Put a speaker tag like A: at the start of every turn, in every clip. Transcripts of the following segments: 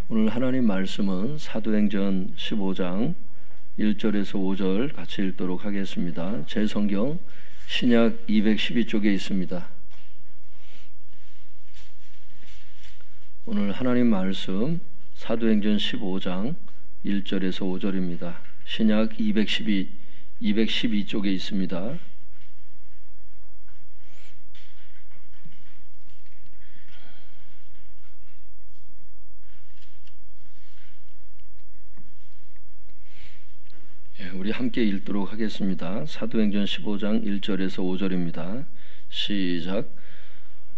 A: 오늘 하나님 말씀은 사도행전 15장 1절에서 5절 같이 읽도록 하겠습니다. 제 성경 신약 212쪽에 있습니다. 오늘 하나님 말씀 사도행전 15장 1절에서 5절입니다. 신약 212쪽에 있습니다. 우리 함께 읽도록 하겠습니다. 사도행전 15장 1절에서 5절입니다. 시작.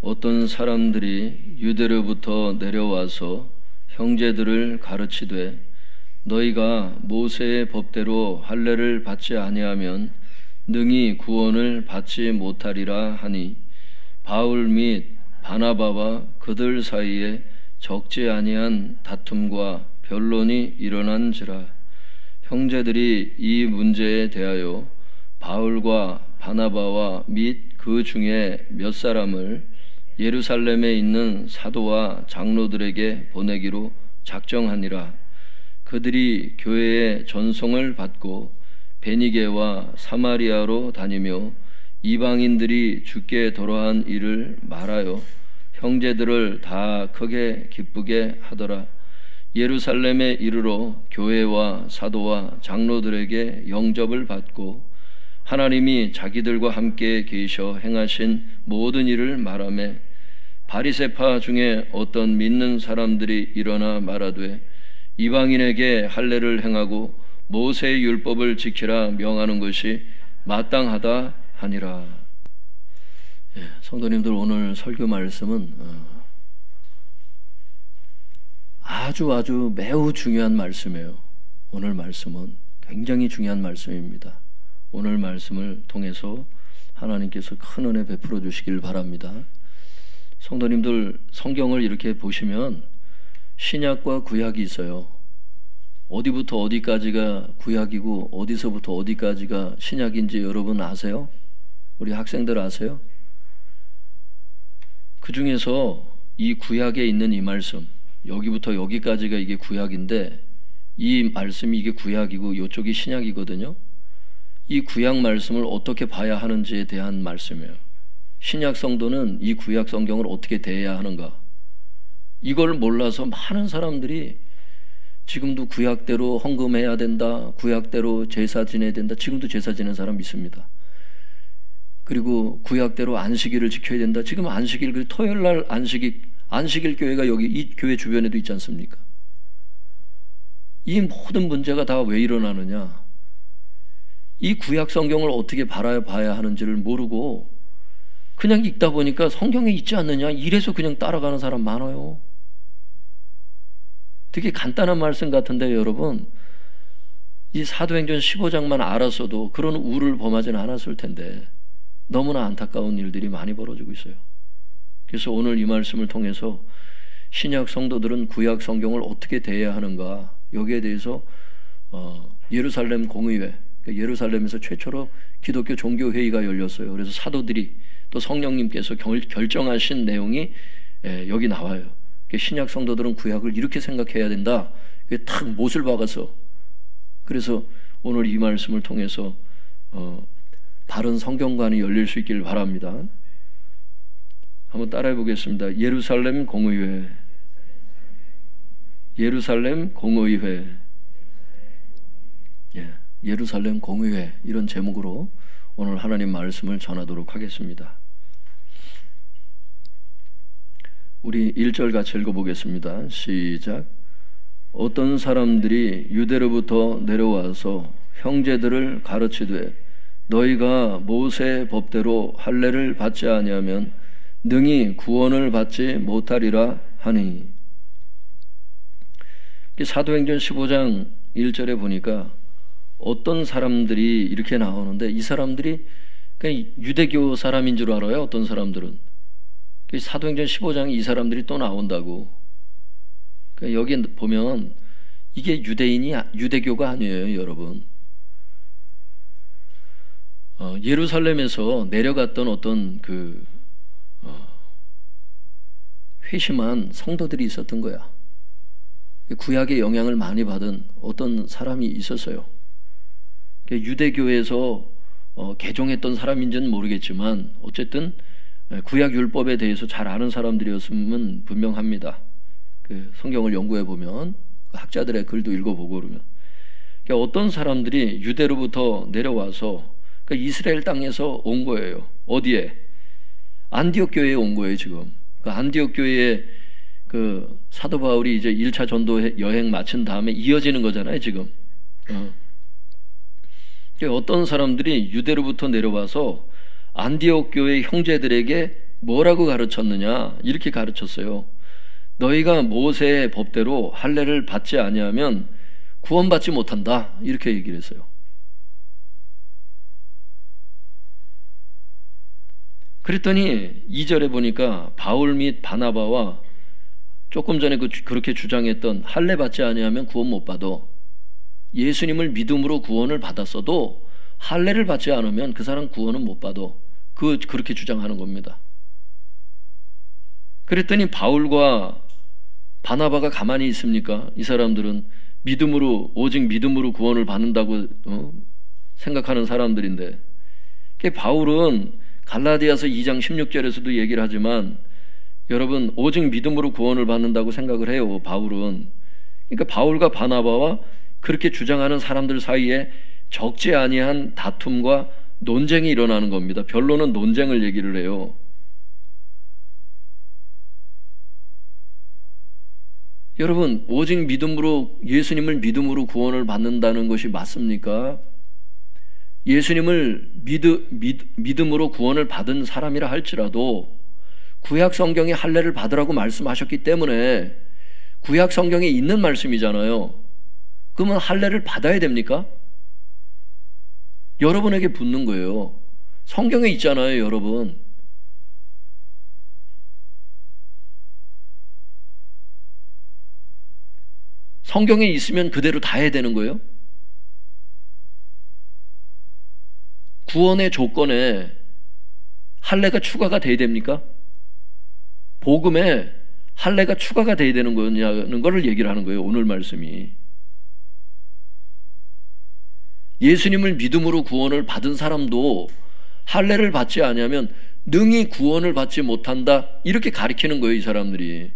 A: 어떤 사람들이 유대로부터 내려와서 형제들을 가르치되 너희가 모세의 법대로 할례를 받지 아니하면 능히 구원을 받지 못하리라 하니 바울 및 바나바와 그들 사이에 적지 아니한 다툼과 변론이 일어난지라. 형제들이 이 문제에 대하여 바울과 바나바와 및 그 중에 몇 사람을 예루살렘에 있는 사도와 장로들에게 보내기로 작정하니라. 그들이 교회의 전송을 받고 베니게와 사마리아로 다니며 이방인들이 주께 돌아한 일을 말하여 형제들을 다 크게 기쁘게 하더라. 예루살렘에 이르러 교회와 사도와 장로들에게 영접을 받고 하나님이 자기들과 함께 계셔 행하신 모든 일을 말하며 바리새파 중에 어떤 믿는 사람들이 일어나 말하되 이방인에게 할례를 행하고 모세의 율법을 지키라 명하는 것이 마땅하다 하니라. 성도님들, 오늘 설교 말씀은 아주 매우 중요한 말씀이에요. 오늘 말씀은 굉장히 중요한 말씀입니다. 오늘 말씀을 통해서 하나님께서 큰 은혜 베풀어 주시길 바랍니다. 성도님들, 성경을 이렇게 보시면 신약과 구약이 있어요. 어디부터 어디까지가 구약이고 어디서부터 어디까지가 신약인지 여러분 아세요? 우리 학생들 아세요? 그 중에서 이 구약에 있는 이 말씀, 여기부터 여기까지가 이게 구약인데 이 말씀이 이게 구약이고 이쪽이 신약이거든요. 이 구약 말씀을 어떻게 봐야 하는지에 대한 말씀이에요. 신약 성도는 이 구약 성경을 어떻게 대해야 하는가, 이걸 몰라서 많은 사람들이 지금도 구약대로 헌금해야 된다, 구약대로 제사 지내야 된다. 지금도 제사 지내는 사람 있습니다. 그리고 구약대로 안식일을 지켜야 된다. 지금 안식일, 그 토요일날 안식일 교회가 여기 이 교회 주변에도 있지 않습니까? 이 모든 문제가 다 왜 일어나느냐? 이 구약 성경을 어떻게 바라봐야 하는지를 모르고 그냥 읽다 보니까 성경에 있지 않느냐, 이래서 그냥 따라가는 사람 많아요. 되게 간단한 말씀 같은데 여러분, 이 사도행전 15장만 알았어도 그런 우를 범하지는 않았을 텐데 너무나 안타까운 일들이 많이 벌어지고 있어요. 그래서 오늘 이 말씀을 통해서 신약 성도들은 구약 성경을 어떻게 대해야 하는가, 여기에 대해서 예루살렘 공의회, 예루살렘에서 최초로 기독교 종교회의가 열렸어요. 그래서 사도들이 또 성령님께서 결정하신 내용이 여기 나와요. 신약 성도들은 구약을 이렇게 생각해야 된다. 탁 못을 박아서, 그래서 오늘 이 말씀을 통해서 바른 성경관이 열릴 수 있기를 바랍니다. 한번 따라해 보겠습니다. 예루살렘 공의회, 예루살렘 공의회, 예루살렘 공의회, 이런 제목으로 오늘 하나님 말씀을 전하도록 하겠습니다. 우리 1절 같이 읽어보겠습니다. 시작. 어떤 사람들이 유대로부터 내려와서 형제들을 가르치되 너희가 모세의 법대로 할례를 받지 아니하면 능히 구원을 받지 못하리라 하니. 사도행전 15장 1절에 보니까 어떤 사람들이 이렇게 나오는데, 이 사람들이 그냥 유대교 사람인 줄 알아요. 어떤 사람들은 사도행전 15장에 이 사람들이 또 나온다고. 여기 보면 이게 유대교가 아니에요, 여러분. 예루살렘에서 내려갔던 어떤 회심한 성도들이 있었던 거야. 구약의 영향을 많이 받은 어떤 사람이 있었어요. 유대교에서 개종했던 사람인지는 모르겠지만 어쨌든 구약 율법에 대해서 잘 아는 사람들이었으면 분명합니다. 그 성경을 연구해 보면 학자들의 글도 읽어보고 그러면 어떤 사람들이 유대로부터 내려와서 이스라엘 땅에서 온 거예요. 어디에? 안디옥 교회에 온 거예요. 지금 그 안디옥 교회에 그 사도 바울이 이제 1차 전도 여행 마친 다음에 이어지는 거잖아요. 지금 어떤 사람들이 유대로부터 내려와서 안디옥 교회 형제들에게 뭐라고 가르쳤느냐, 이렇게 가르쳤어요. 너희가 모세의 법대로 할례를 받지 아니하면 구원받지 못한다, 이렇게 얘기를 했어요. 그랬더니 2절에 보니까 바울 및 바나바와 조금 전에 그렇게 주장했던 할례 받지 아니하면 구원 못 받아, 예수님을 믿음으로 구원을 받았어도 할례를 받지 않으면 그 사람 구원은 못 받아, 그렇게 주장하는 겁니다. 그랬더니 바울과 바나바가 가만히 있습니까? 이 사람들은 믿음으로, 오직 믿음으로 구원을 받는다고 생각하는 사람들인데, 바울은 갈라디아서 2장 16절에서도 얘기를 하지만 여러분, 오직 믿음으로 구원을 받는다고 생각을 해요. 바울은. 그러니까 바울과 바나바와 그렇게 주장하는 사람들 사이에 적지 아니한 다툼과 논쟁이 일어나는 겁니다. 변론은 논쟁을 얘기를 해요. 여러분, 오직 믿음으로, 예수님을 믿음으로 구원을 받는다는 것이 맞습니까? 예수님을 믿음으로 구원을 받은 사람이라 할지라도 구약 성경에 할례를 받으라고 말씀하셨기 때문에, 구약 성경에 있는 말씀이잖아요. 그러면 할례를 받아야 됩니까? 여러분에게 묻는 거예요. 성경에 있잖아요, 여러분. 성경에 있으면 그대로 다 해야 되는 거예요? 구원의 조건에 할례가 추가가 돼야 됩니까? 복음에 할례가 추가가 돼야 되는 거냐는 것을 얘기를 하는 거예요, 오늘 말씀이. 예수님을 믿음으로 구원을 받은 사람도 할례를 받지 않으면 능히 구원을 받지 못한다, 이렇게 가르치는 거예요, 이 사람들이.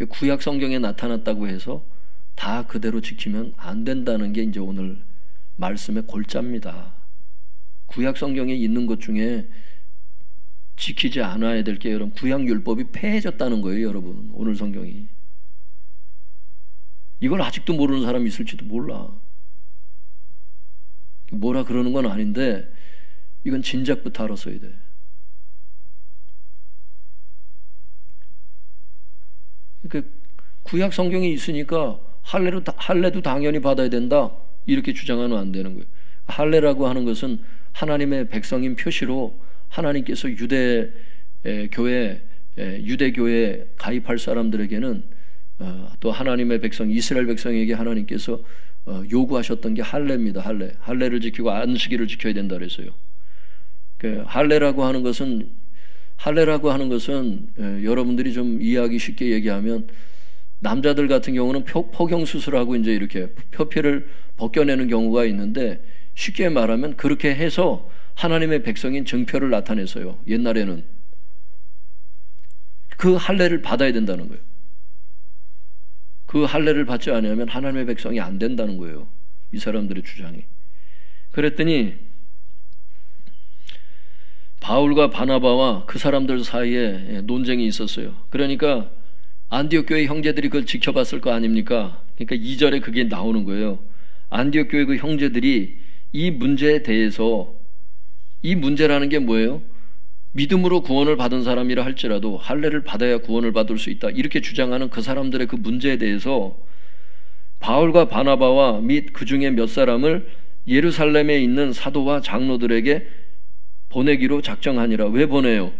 A: 구약 성경에 나타났다고 해서 다 그대로 지키면 안 된다는 게 이제 오늘 말씀의 골자입니다. 구약 성경에 있는 것 중에 지키지 않아야 될 게, 여러분, 구약 율법이 폐해졌다는 거예요, 여러분. 오늘 성경이. 이걸 아직도 모르는 사람이 있을지도 몰라. 뭐라 그러는 건 아닌데 이건 진작부터 알았어야 돼. 그러니까 구약 성경에 있으니까 할례도 당연히 받아야 된다, 이렇게 주장하면 안 되는 거예요. 할례라고 하는 것은 하나님의 백성인 표시로 하나님께서 유대교에 가입할 사람들에게는 또 하나님의 백성, 이스라엘 백성에게 하나님께서 요구하셨던 게 할례입니다. 할례를 지키고 안식일을 지켜야 된다 그랬어요. 할례라고 하는 것은 여러분들이 좀 이해하기 쉽게 얘기하면, 남자들 같은 경우는 포경 수술하고 이제 이렇게 표피를 벗겨내는 경우가 있는데, 쉽게 말하면 그렇게 해서 하나님의 백성인 증표를 나타내서요. 옛날에는 그 할례를 받아야 된다는 거예요. 그 할례를 받지 않으면 하나님의 백성이 안 된다는 거예요, 이 사람들의 주장이. 그랬더니 바울과 바나바와 그 사람들 사이에 논쟁이 있었어요. 그러니까 안디옥 교회 형제들이 그걸 지켜봤을 거 아닙니까? 그러니까 2절에 그게 나오는 거예요. 안디옥 교회 그 형제들이 이 문제에 대해서, 이 문제라는 게 뭐예요? 믿음으로 구원을 받은 사람이라 할지라도 할례를 받아야 구원을 받을 수 있다, 이렇게 주장하는 그 사람들의 그 문제에 대해서 바울과 바나바와 및 그 중에 몇 사람을 예루살렘에 있는 사도와 장로들에게 보내기로 작정하니라. 왜 보내요?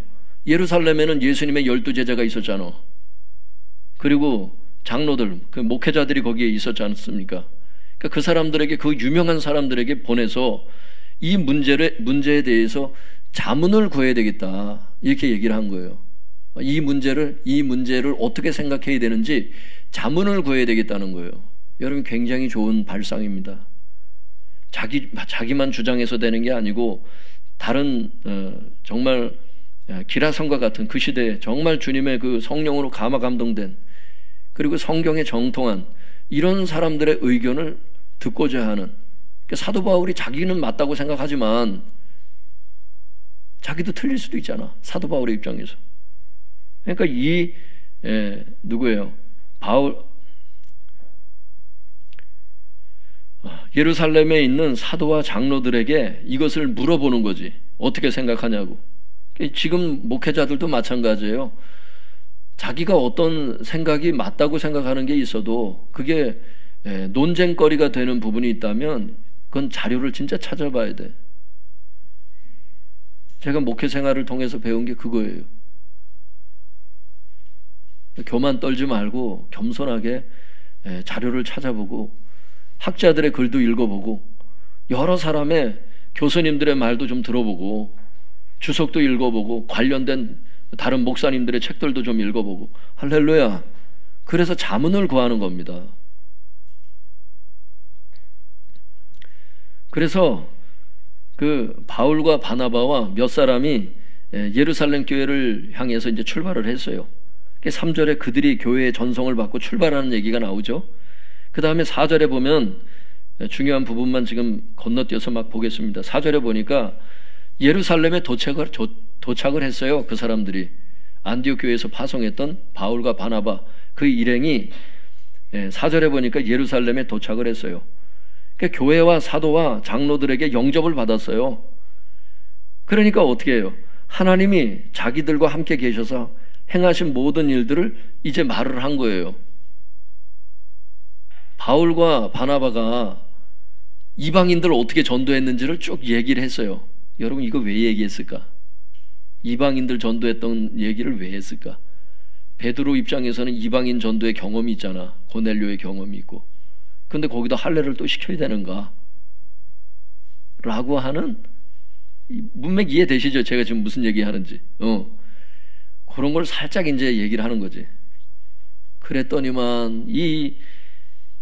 A: 예루살렘에는 예수님의 12제자가 있었잖아. 그리고 장로들, 그 목회자들이 거기에 있었지 않습니까? 그러니까 그 사람들에게, 그 유명한 사람들에게 보내서 이 문제에 대해서 자문을 구해야 되겠다, 이렇게 얘기를 한 거예요. 이 문제를 어떻게 생각해야 되는지 자문을 구해야 되겠다는 거예요. 여러분, 굉장히 좋은 발상입니다. 자기만 주장해서 되는 게 아니고 다른 정말 기라성과 같은 그 시대에 정말 주님의 그 성령으로 감화 감동된, 그리고 성경에 정통한 이런 사람들의 의견을 듣고자 하는, 사도 바울이 자기는 맞다고 생각하지만 자기도 틀릴 수도 있잖아, 사도 바울의 입장에서. 그러니까 누구예요? 예루살렘에 있는 사도와 장로들에게 이것을 물어보는 거지. 어떻게 생각하냐고. 지금 목회자들도 마찬가지예요. 자기가 어떤 생각이 맞다고 생각하는 게 있어도 그게 논쟁거리가 되는 부분이 있다면 그건 자료를 진짜 찾아봐야 돼. 제가 목회 생활을 통해서 배운 게 그거예요. 교만 떨지 말고 겸손하게 자료를 찾아보고 학자들의 글도 읽어보고 여러 사람의 교수님들의 말도 좀 들어보고 주석도 읽어보고 관련된 다른 목사님들의 책들도 좀 읽어보고. 할렐루야. 그래서 자문을 구하는 겁니다. 그래서 그 바울과 바나바와 몇 사람이 예루살렘 교회를 향해서 이제 출발을 했어요. 3절에 그들이 교회의 전성을 받고 출발하는 얘기가 나오죠. 그 다음에 4절에 보면 중요한 부분만 지금 건너뛰어서 막 보겠습니다. 4절에 보니까 예루살렘에 도착을 했어요. 그 사람들이 안디옥 교회에서 파송했던 바울과 바나바 그 일행이 4절에 보니까 예루살렘에 도착을 했어요. 그러니까 교회와 사도와 장로들에게 영접을 받았어요. 그러니까 어떻게 해요? 하나님이 자기들과 함께 계셔서 행하신 모든 일들을 이제 말을 한 거예요. 바울과 바나바가 이방인들 어떻게 전도했는지를 쭉 얘기를 했어요. 여러분, 이거 왜 얘기했을까? 이방인들 전도했던 얘기를 왜 했을까? 베드로 입장에서는 이방인 전도의 경험이 있잖아. 고넬료의 경험이 있고. 근데 거기다 할례를 또 시켜야 되는가? 라고 하는, 문맥 이해되시죠? 제가 지금 무슨 얘기하는지. 그런 걸 살짝 이제 얘기를 하는 거지. 그랬더니만 이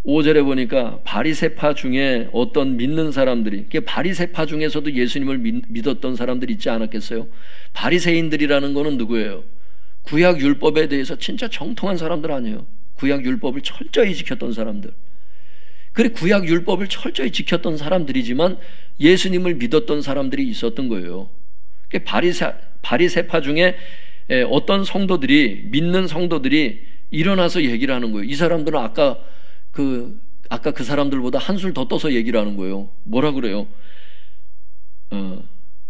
A: 5절에 보니까 바리새파 중에 어떤 믿는 사람들이, 바리새파 중에서도 예수님을 믿었던 사람들이 있지 않았겠어요? 바리새인들이라는 거는 누구예요? 구약 율법에 대해서 진짜 정통한 사람들 아니에요. 구약 율법을 철저히 지켰던 사람들. 그래, 구약 율법을 철저히 지켰던 사람들이지만 예수님을 믿었던 사람들이 있었던 거예요. 바리새파 중에 어떤 성도들이, 믿는 성도들이 일어나서 얘기를 하는 거예요. 이 사람들은 아까 그 사람들보다 한술 더 떠서 얘기를 하는 거예요. 뭐라 그래요?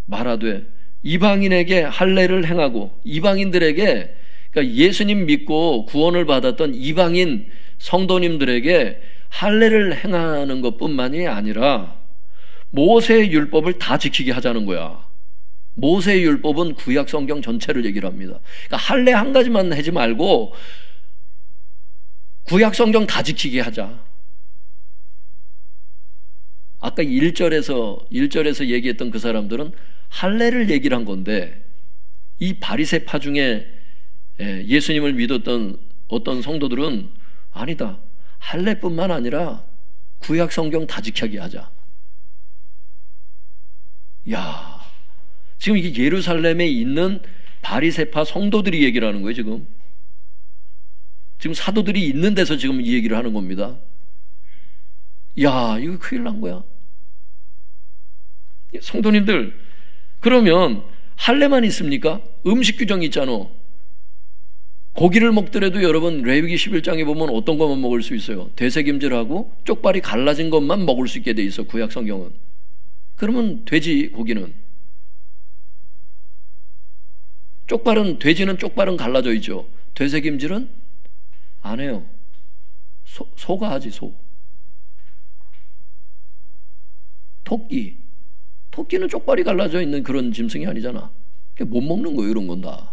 A: 말하되 이방인에게 할례를 행하고, 이방인들에게, 그러니까 예수님 믿고 구원을 받았던 이방인 성도님들에게 할례를 행하는 것뿐만이 아니라 모세의 율법을 다 지키게 하자는 거야. 모세의 율법은 구약 성경 전체를 얘기를 합니다. 그러니까 할례 한 가지만 하지 말고 구약 성경 다 지키게 하자. 아까 1절에서 얘기했던 그 사람들은 할례를 얘기를 한 건데, 이 바리새파 중에 예수님을 믿었던 어떤 성도들은 아니다, 할례뿐만 아니라 구약 성경 다 지키게 하자. 야, 지금 이게 예루살렘에 있는 바리새파 성도들이 얘기를 하는 거예요. 지금 사도들이 있는 데서 지금 이 얘기를 하는 겁니다. 야, 이거 큰일 난 거야. 성도님들, 그러면 할례만 있습니까? 음식 규정이 있잖아. 고기를 먹더라도 여러분, 레위기 11장에 보면 어떤 것만 먹을 수 있어요? 돼새김질하고 쪽발이 갈라진 것만 먹을 수 있게 돼 있어, 구약 성경은. 그러면 돼지 고기는, 돼지는 쪽발은 갈라져 있죠. 돼새김질은 안 해요. 소가 하지, 소. 토끼는 쪽발이 갈라져 있는 그런 짐승이 아니잖아. 못 먹는 거예요, 이런 건 다.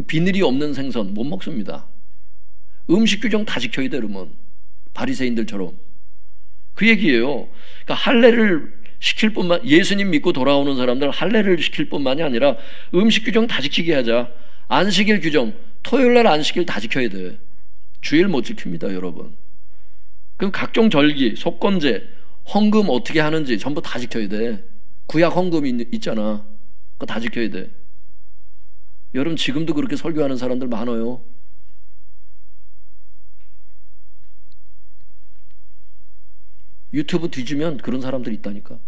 A: 비늘이 없는 생선 못 먹습니다. 음식 규정 다 지켜야 돼, 그러면. 바리새인들처럼. 그 얘기예요. 그러니까 할례를 시킬 뿐만, 예수님 믿고 돌아오는 사람들 할례를 시킬 뿐만이 아니라 음식 규정 다 지키게 하자. 안식일 규정, 토요일날 안식일 다 지켜야 돼. 주일 못 지킵니다, 여러분. 그럼 각종 절기, 속건제, 헌금 어떻게 하는지 전부 다 지켜야 돼. 구약 헌금 있잖아. 그거 다 지켜야 돼. 여러분, 지금도 그렇게 설교하는 사람들 많아요. 유튜브 뒤지면 그런 사람들 있다니까.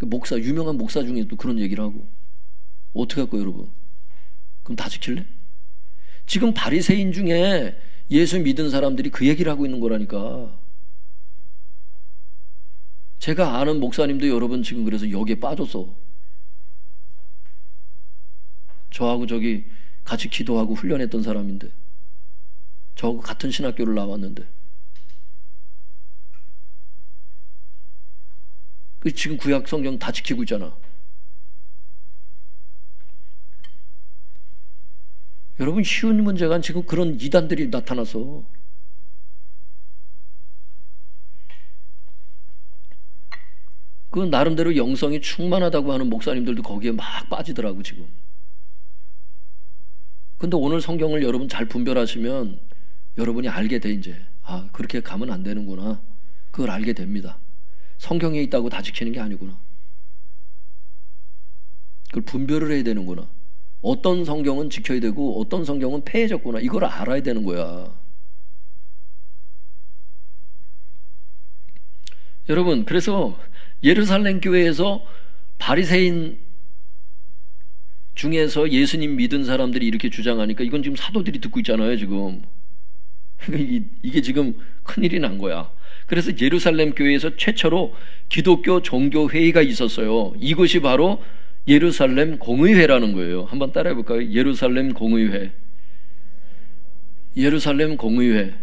A: 목사, 유명한 목사 중에도 그런 얘기를 하고. 어떻게 할 거예요, 여러분? 그럼 다 지킬래? 지금 바리새인 중에 예수 믿은 사람들이 그 얘기를 하고 있는 거라니까. 제가 아는 목사님도 여러분 지금 그래서 여기에 빠졌어. 저하고 저기 같이 기도하고 훈련했던 사람인데, 저하고 같은 신학교를 나왔는데, 지금 구약 성경 다 지키고 있잖아. 여러분, 쉬운 문제가 지금 그런 이단들이 나타나서 그 나름대로 영성이 충만하다고 하는 목사님들도 거기에 막 빠지더라고 지금. 근데 오늘 성경을 여러분 잘 분별하시면 여러분이 알게 돼. 이제 그렇게 가면 안 되는구나. 그걸 알게 됩니다. 성경에 있다고 다 지키는 게 아니구나. 그걸 분별을 해야 되는구나. 어떤 성경은 지켜야 되고 어떤 성경은 폐해졌구나. 이걸 알아야 되는 거야. 여러분, 그래서 예루살렘 교회에서 바리새인 중에서 예수님 믿은 사람들이 이렇게 주장하니까 이건 지금 사도들이 듣고 있잖아요, 지금. 이게 지금 큰일이 난 거야. 그래서 예루살렘 교회에서 최초로 기독교 종교회의가 있었어요. 이것이 바로 예루살렘 공의회라는 거예요. 한번 따라해 볼까요? 예루살렘 공의회. 예루살렘 공의회.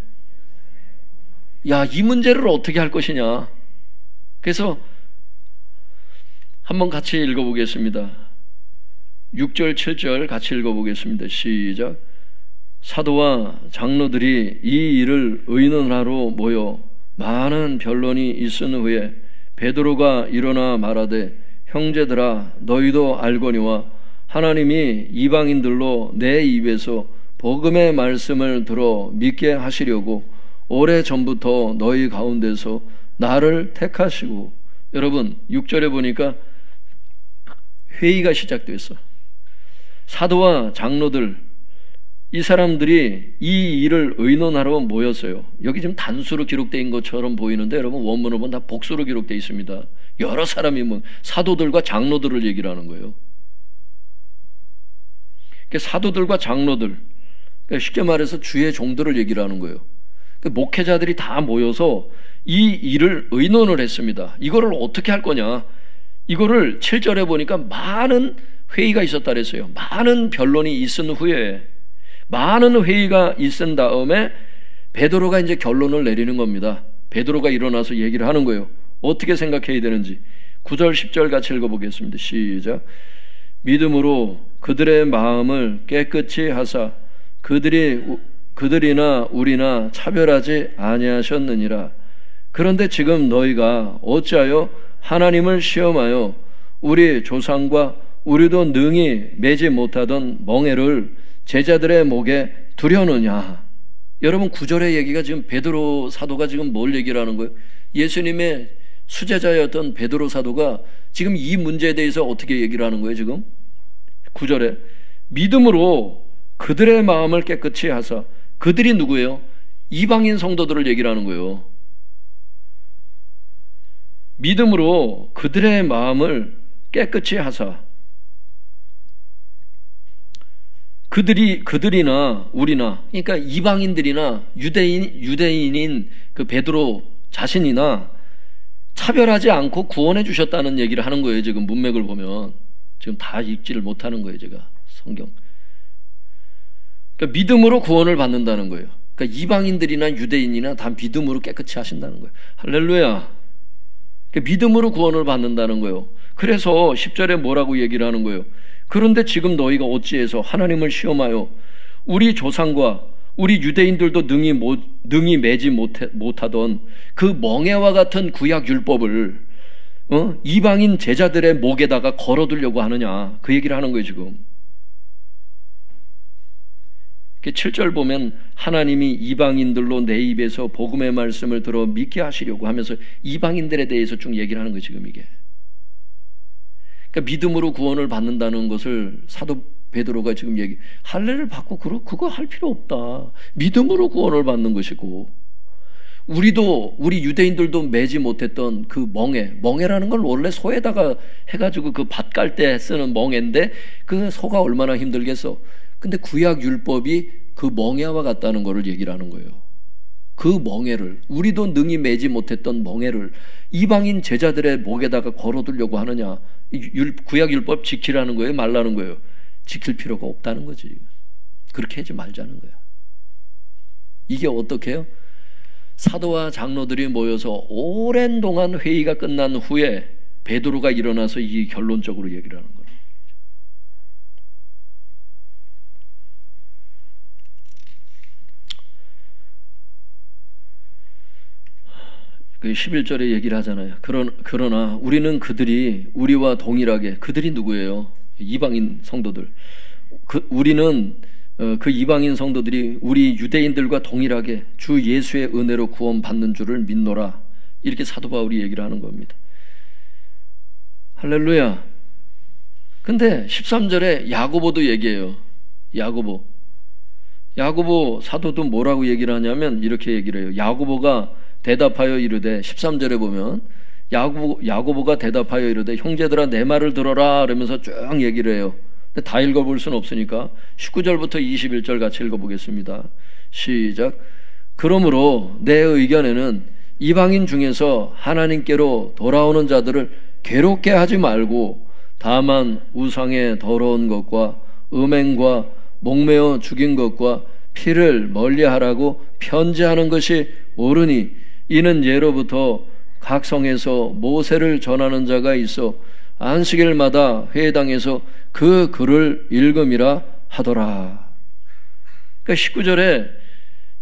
A: 야, 이 문제를 어떻게 할 것이냐. 그래서 한번 같이 읽어보겠습니다. 6절 7절 같이 읽어보겠습니다. 시작. 사도와 장로들이 이 일을 의논하러 모여 많은 변론이 있은 후에 베드로가 일어나 말하되, 형제들아, 너희도 알거니와 하나님이 이방인들로 내 입에서 복음의 말씀을 들어 믿게 하시려고 오래전부터 너희 가운데서 나를 택하시고. 여러분, 6절에 보니까 회의가 시작됐어. 사도와 장로들, 이 사람들이 이 일을 의논하러 모였어요. 여기 지금 단수로 기록되어 있는 것처럼 보이는데 여러분 원문을 보면 다 복수로 기록되어 있습니다. 여러 사람이 사도들과 장로들을 얘기를 하는 거예요. 사도들과 장로들, 쉽게 말해서 주의 종들을 얘기를 하는 거예요. 목회자들이 다 모여서 이 일을 의논을 했습니다. 이거를 어떻게 할 거냐. 이거를 7절에 보니까 많은 회의가 있었다 그랬어요. 많은 변론이 있은 후에, 많은 회의가 있은 다음에 베드로가 이제 결론을 내리는 겁니다. 베드로가 일어나서 얘기를 하는 거예요. 어떻게 생각해야 되는지. 9절 10절 같이 읽어보겠습니다. 시작. 믿음으로 그들의 마음을 깨끗이 하사 그들이나 우리나 차별하지 아니하셨느니라. 그런데 지금 너희가 어찌하여 하나님을 시험하여 우리 조상과 우리도 능히 매지 못하던 멍에를 제자들의 목에 두려느냐. 여러분, 9절의 얘기가 지금 베드로 사도가 지금 뭘 얘기를 하는 거예요? 예수님의 수제자였던 베드로 사도가 지금 이 문제에 대해서 어떻게 얘기를 하는 거예요? 지금 9절에 믿음으로 그들의 마음을 깨끗이 하사. 그들이 누구예요? 이방인 성도들을 얘기를 하는 거예요. 믿음으로 그들의 마음을 깨끗이 하사. 그들이나 우리나, 그러니까 이방인들이나 유대인인 그 베드로 자신이나 차별하지 않고 구원해 주셨다는 얘기를 하는 거예요. 지금 문맥을 보면 지금 다 읽지를 못하는 거예요, 제가 성경. 그러니까 믿음으로 구원을 받는다는 거예요. 그러니까 이방인들이나 유대인이나 다 믿음으로 깨끗이 하신다는 거예요. 할렐루야. 그러니까 믿음으로 구원을 받는다는 거예요. 그래서 10절에 뭐라고 얘기를 하는 거예요? 그런데 지금 너희가 어찌해서 하나님을 시험하여 우리 조상과 우리 유대인들도 능히 매지 못하던 그 멍에와 같은 구약 율법을 이방인 제자들의 목에다가 걸어두려고 하느냐, 그 얘기를 하는 거예요 지금. 7절 보면 하나님이 이방인들로 내 입에서 복음의 말씀을 들어 믿게 하시려고 하면서 이방인들에 대해서 쭉 얘기를 하는 거예요 지금 이게. 그러니까 믿음으로 구원을 받는다는 것을 사도 베드로가 지금 할례를 받고 그거 할 필요 없다. 믿음으로 구원을 받는 것이고, 우리 유대인들도 매지 못했던 그 멍에라는 걸 원래 소에다가 해가지고 그 밭 깔 때 쓰는 멍에인데 그 소가 얼마나 힘들겠어. 근데 구약 율법이 그 멍에와 같다는 거를 얘기를 하는 거예요. 그 멍에를, 우리도 능히 매지 못했던 멍에를 이방인 제자들의 목에다가 걸어두려고 하느냐. 구약 율법 지키라는 거예요, 말라는 거예요? 지킬 필요가 없다는 거지. 그렇게 하지 말자는 거야. 이게 어떻게 해요? 사도와 장로들이 모여서 오랜 동안 회의가 끝난 후에 베드로가 일어나서 이 결론적으로 얘기를 하는 거예요. 그 11절에 얘기를 하잖아요. 그러나 우리는 그들이 우리와 동일하게, 그들이 누구예요? 이방인 성도들. 우리는 그 이방인 성도들이 우리 유대인들과 동일하게 주 예수의 은혜로 구원받는 줄을 믿노라. 이렇게 사도 바울이 얘기를 하는 겁니다. 할렐루야. 근데 13절에 야고보도 얘기해요. 야고보 사도도 뭐라고 얘기를 하냐면 이렇게 얘기를 해요. 야고보가 대답하여 이르되, 13절에 보면 야고보가 대답하여 이르되 형제들아 내 말을 들어라 그러면서 쭉 얘기를 해요. 근데 다 읽어볼 수는 없으니까 19절부터 21절 같이 읽어보겠습니다. 시작. 그러므로 내 의견에는 이방인 중에서 하나님께로 돌아오는 자들을 괴롭게 하지 말고 다만 우상의 더러운 것과 음행과 목매어 죽인 것과 피를 멀리하라고 편지하는 것이 옳으니 이는 예로부터 각 성에서 모세를 전하는 자가 있어 안식일마다 회당에서 그 글을 읽음이라 하더라. 그러니까 19절에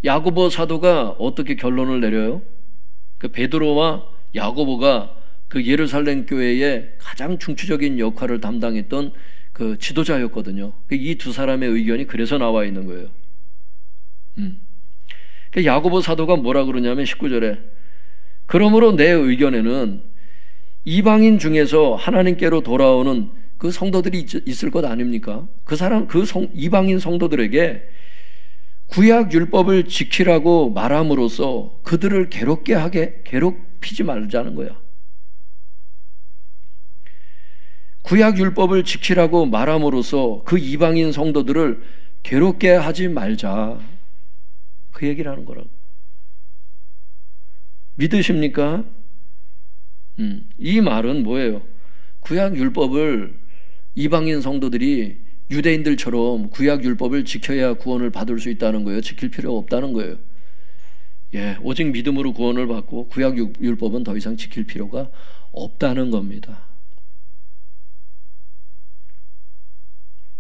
A: 야고보 사도가 어떻게 결론을 내려요? 그 베드로와 야고보가 그 예루살렘 교회의 가장 중추적인 역할을 담당했던 그 지도자였거든요. 이 두 사람의 의견이 그래서 나와 있는 거예요. 야고보 사도가 뭐라 그러냐면 19절에 그러므로 내 의견에는 이방인 중에서 하나님께로 돌아오는 그 성도들이 있을 것 아닙니까? 이방인 성도들에게 구약 율법을 지키라고 말함으로써 그들을 괴롭히지 말자는 거야. 구약 율법을 지키라고 말함으로써 그 이방인 성도들을 괴롭게 하지 말자. 그 얘기를 하는 거라고. 믿으십니까? 이 말은 뭐예요? 구약 율법을 이방인 성도들이 유대인들처럼 구약 율법을 지켜야 구원을 받을 수 있다는 거예요. 지킬 필요가 없다는 거예요. 오직 믿음으로 구원을 받고 구약 율법은 더 이상 지킬 필요가 없다는 겁니다.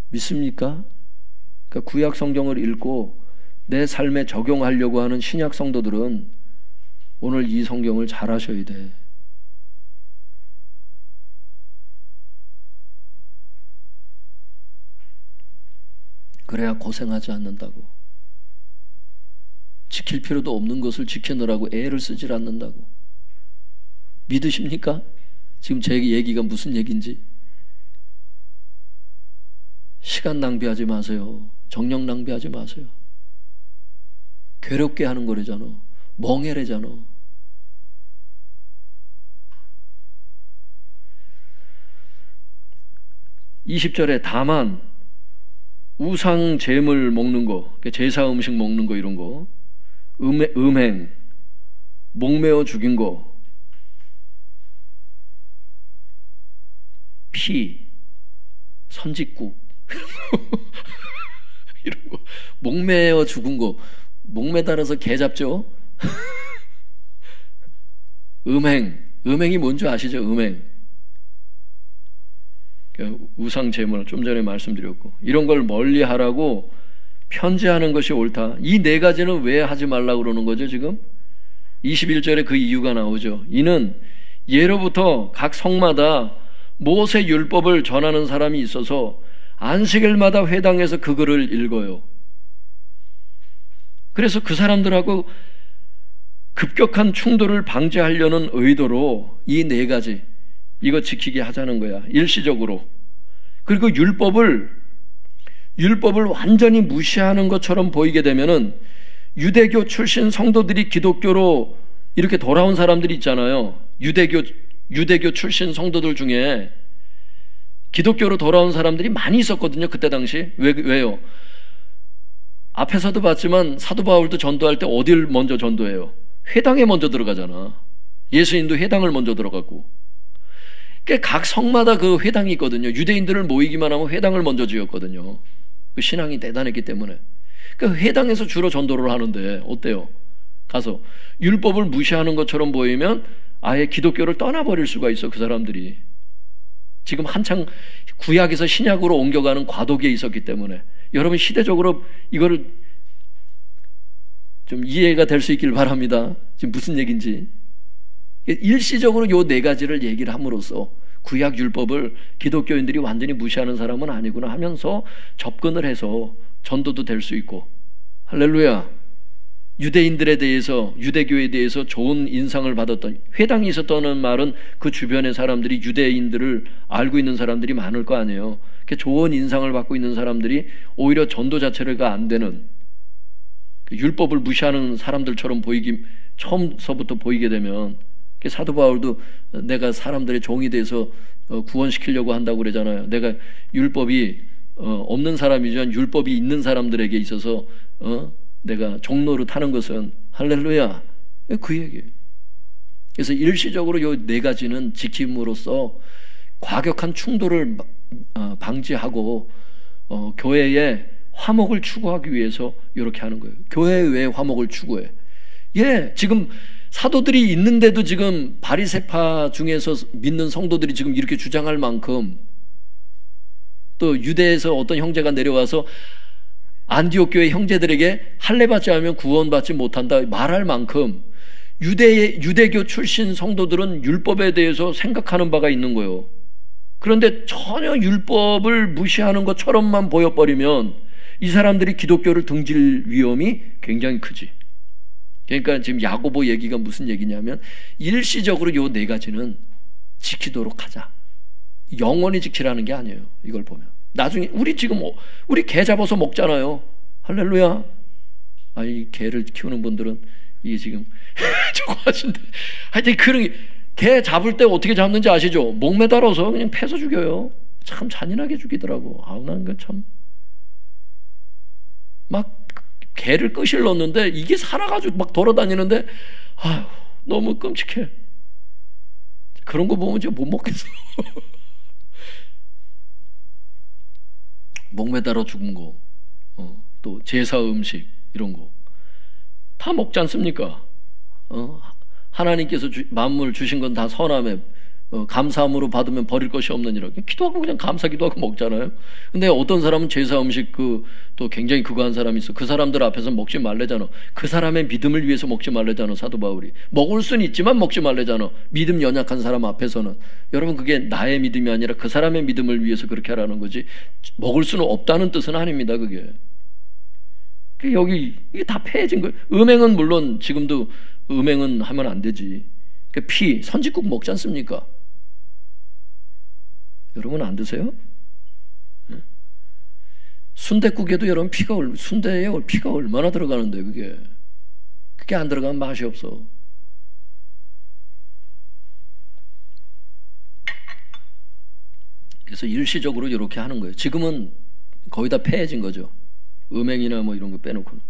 A: 믿습니까? 그러니까 구약 성경을 읽고 내 삶에 적용하려고 하는 신약 성도들은 오늘 이 성경을 잘 하셔야 돼. 그래야 고생하지 않는다고. 지킬 필요도 없는 것을 지키느라고 애를 쓰질 않는다고. 믿으십니까? 지금 제 얘기가 무슨 얘기인지. 시간 낭비하지 마세요. 정력 낭비하지 마세요. 괴롭게 하는 거래잖아. 멍해래잖아. (20절에) 다만 우상 제물 먹는 거, 제사 음식 먹는 거 이런 거, 음행, 목매어 죽인 거, 피, 선짓국 이런 거, 목매어 죽은 거, 목매 달아서 개 잡죠? 음행이 뭔지 아시죠? 음행. 우상 제물 좀 전에 말씀드렸고, 이런 걸 멀리 하라고 현재하는 것이 옳다. 이 네 가지는 왜 하지 말라고 그러는 거죠, 지금? 21절에 그 이유가 나오죠. 이는 예로부터 각 성마다 모세 율법을 전하는 사람이 있어서 안식일마다 회당에서 그 글을 읽어요. 그래서 그 사람들하고 급격한 충돌을 방지하려는 의도로 이 네 가지 이거 지키게 하자는 거야. 일시적으로. 그리고 율법을 완전히 무시하는 것처럼 보이게 되면은 유대교 출신 성도들이 기독교로 이렇게 돌아온 사람들이 있잖아요. 유대교 출신 성도들 중에 기독교로 돌아온 사람들이 많이 있었거든요. 그때 당시. 왜요? 앞에서도 봤지만 사도 바울도 전도할 때 어딜 먼저 전도해요? 회당에 먼저 들어가잖아. 예수님도 회당을 먼저 들어갔고. 각 성마다 그 회당이 있거든요. 유대인들을 모이기만 하면 회당을 먼저 지었거든요. 그 신앙이 대단했기 때문에. 그 회당에서 주로 전도를 하는데 어때요? 가서 율법을 무시하는 것처럼 보이면 아예 기독교를 떠나버릴 수가 있어. 그 사람들이 지금 한창 구약에서 신약으로 옮겨가는 과도기에 있었기 때문에 여러분 시대적으로 이거를 좀 이해가 될 수 있길 바랍니다. 지금 무슨 얘기인지. 일시적으로 요 네 가지를 얘기를 함으로써 구약 율법을 기독교인들이 완전히 무시하는 사람은 아니구나 하면서 접근을 해서 전도도 될 수 있고. 할렐루야. 유대인들에 대해서, 유대교에 대해서 좋은 인상을 받았던, 회당이 있었다는 말은 그 주변의 사람들이 유대인들을 알고 있는 사람들이 많을 거 아니에요. 좋은 인상을 받고 있는 사람들이 오히려 전도 자체가 안 되는, 율법을 무시하는 사람들처럼 처음서부터 보이게 되면, 사도 바울도 내가 사람들의 종이 돼서 구원시키려고 한다고 그러잖아요. 내가 율법이 없는 사람이지만 율법이 있는 사람들에게 있어서 내가 종로로 타는 것은, 할렐루야, 그 얘기예요. 그래서 일시적으로 이 네 가지는 지킴으로써 과격한 충돌을 방지하고 교회의 화목을 추구하기 위해서 이렇게 하는 거예요. 교회 왜 화목을 추구해? 지금 사도들이 있는데도 지금 바리새파 중에서 믿는 성도들이 지금 이렇게 주장할 만큼, 또 유대에서 어떤 형제가 내려와서 안디옥 교회 형제들에게 할례받지 않으면 구원받지 못한다 말할 만큼 유대교 출신 성도들은 율법에 대해서 생각하는 바가 있는 거예요. 그런데 전혀 율법을 무시하는 것처럼만 보여버리면 이 사람들이 기독교를 등질 위험이 굉장히 크지. 그러니까 지금 야고보 얘기가 무슨 얘기냐면 일시적으로 요 네 가지는 지키도록 하자. 영원히 지키라는 게 아니에요. 이걸 보면 나중에 우리 개 잡아서 먹잖아요. 할렐루야. 이 개를 키우는 분들은 이게 지금 저거 하신데, 하여튼 그런 개 잡을 때 어떻게 잡는지 아시죠? 목 매달아서 그냥 패서 죽여요. 참 잔인하게 죽이더라고. 난 그 참 막 개를 끄실 넣었는데 이게 살아가지고 막 돌아다니는데 너무 끔찍해. 그런 거 보면 제가 못 먹겠어. 목 매달아 죽은 거, 또 제사 음식 이런 거 다 먹지 않습니까? 하나님께서 만물 주신 건 다 선함에 감사함으로 받으면 버릴 것이 없느니라. 기도하고 그냥 감사 기도하고 먹잖아요. 근데 어떤 사람은 제사 음식 또 굉장히 그거 한 사람이 있어. 그 사람들 앞에서 먹지 말래잖아. 그 사람의 믿음을 위해서 먹지 말래잖아. 사도 바울이 먹을 수는 있지만 먹지 말래잖아. 믿음 연약한 사람 앞에서는. 여러분, 그게 나의 믿음이 아니라 그 사람의 믿음을 위해서 그렇게 하라는 거지, 먹을 수는 없다는 뜻은 아닙니다. 그게 여기 이게 다 폐해진 거예요. 음행은 물론 지금도 음행은 하면 안 되지. 선짓국 먹지 않습니까? 여러분 안 드세요? 순댓국에도 여러분 순대에 피가 얼마나 들어가는데 그게 안 들어가면 맛이 없어. 그래서 일시적으로 이렇게 하는 거예요. 지금은 거의 다 폐해진 거죠. 음행이나 뭐 이런 거 빼놓고는.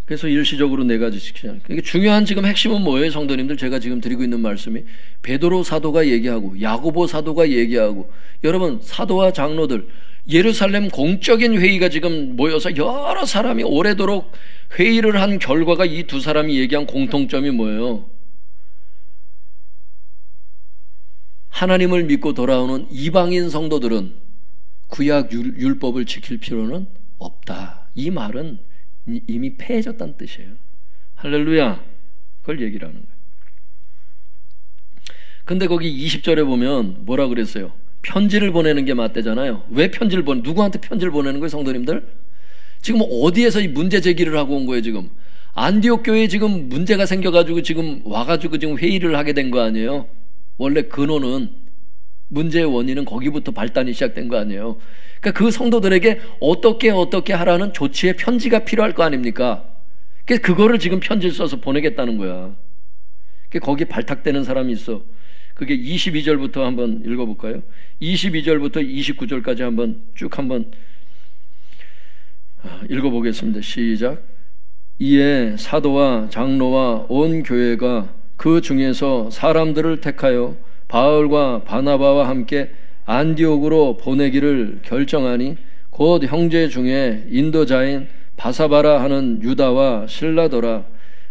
A: 그래서 일시적으로 네 가지 지키자. 그러니까 중요한 지금 핵심은 뭐예요, 성도님들? 제가 지금 드리고 있는 말씀이 베드로 사도가 얘기하고 야고보 사도가 얘기하고, 여러분 사도와 장로들, 예루살렘 공적인 회의가 지금 모여서 여러 사람이 오래도록 회의를 한 결과가 이 두 사람이 얘기한 공통점이 뭐예요? 하나님을 믿고 돌아오는 이방인 성도들은 구약 율법을 지킬 필요는 없다. 이 말은 이미 폐해졌다는 뜻이에요. 할렐루야. 그걸 얘기를 하는 거예요. 근데 거기 20절에 보면 뭐라 그랬어요? 편지를 보내는 게 맞대잖아요. 왜 편지를 누구한테 편지를 보내는 거예요, 성도님들? 지금 어디에서 이 문제 제기를 하고 온 거예요, 지금? 안디옥 교회에 지금 문제가 생겨가지고 지금 와가지고 지금 회의를 하게 된 거 아니에요? 원래 근원은, 문제의 원인은 거기부터 발단이 시작된 거 아니에요? 그러니까 그 성도들에게 어떻게 하라는 조치의 편지가 필요할 거 아닙니까? 그래서 그거를 지금 편지를 써서 보내겠다는 거야. 거기에 발탁되는 사람이 있어. 그게 22절부터 한번 읽어볼까요? 22절부터 29절까지 한번 쭉 한번 읽어보겠습니다. 시작. 이에 사도와 장로와 온 교회가 그 중에서 사람들을 택하여 바울과 바나바와 함께 안디옥으로 보내기를 결정하니 곧 형제 중에 인도자인 바사바라 하는 유다와 실라더라.